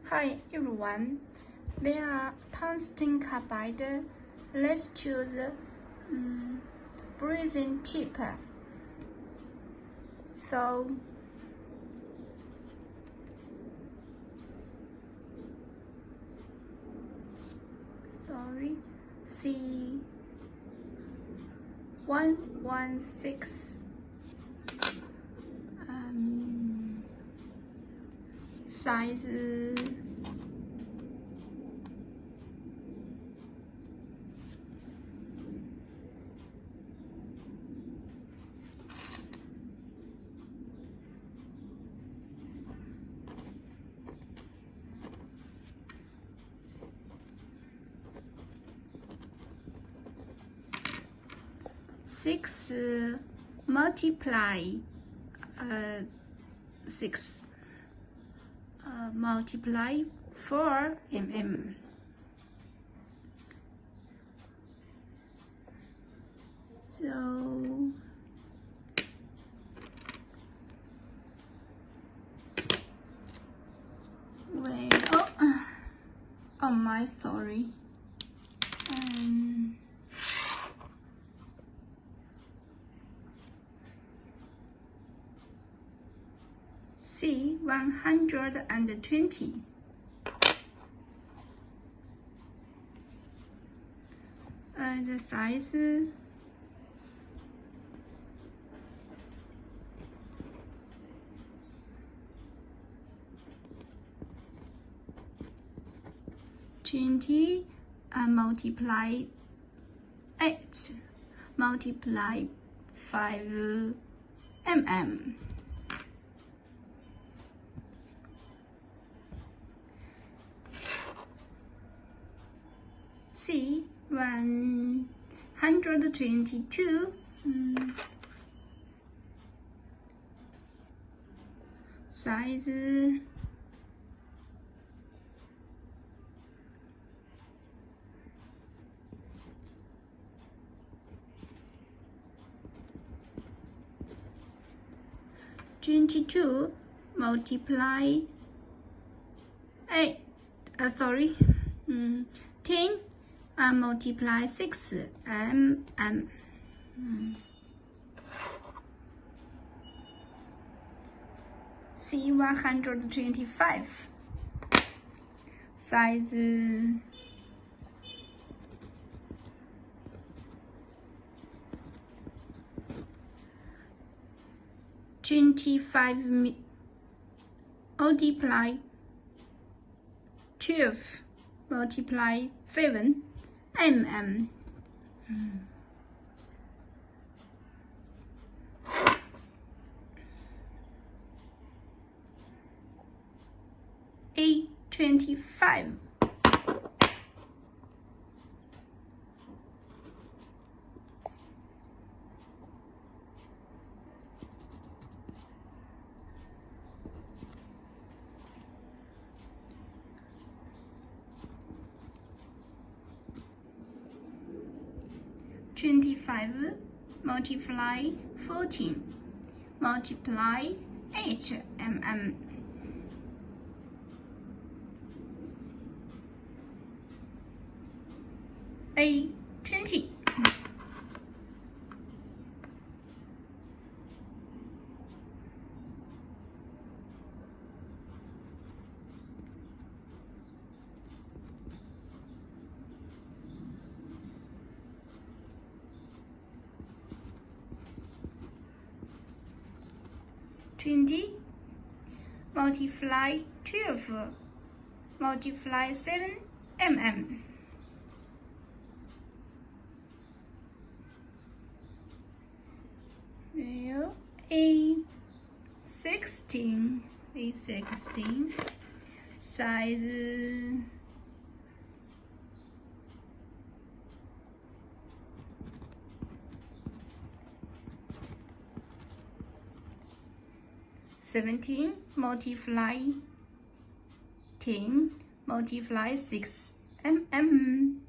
Hi everyone, there are tungsten carbide. Let's choose brazing tip. So C116 size 6 multiply 6 multiply 4 mm. So oh my sorry. C120 the size 20 multiply 8 multiply 5 mm. C122 size 22 multiply 8 10 multiply 6 mm. C125 size 25 multiply 12 multiply 7 mm. A25 25 multiply 14 multiply 8 mm. A20 20 multiply 12 multiply 7 mm. Well, A16 size 17 multiply 10 multiply 6 mm.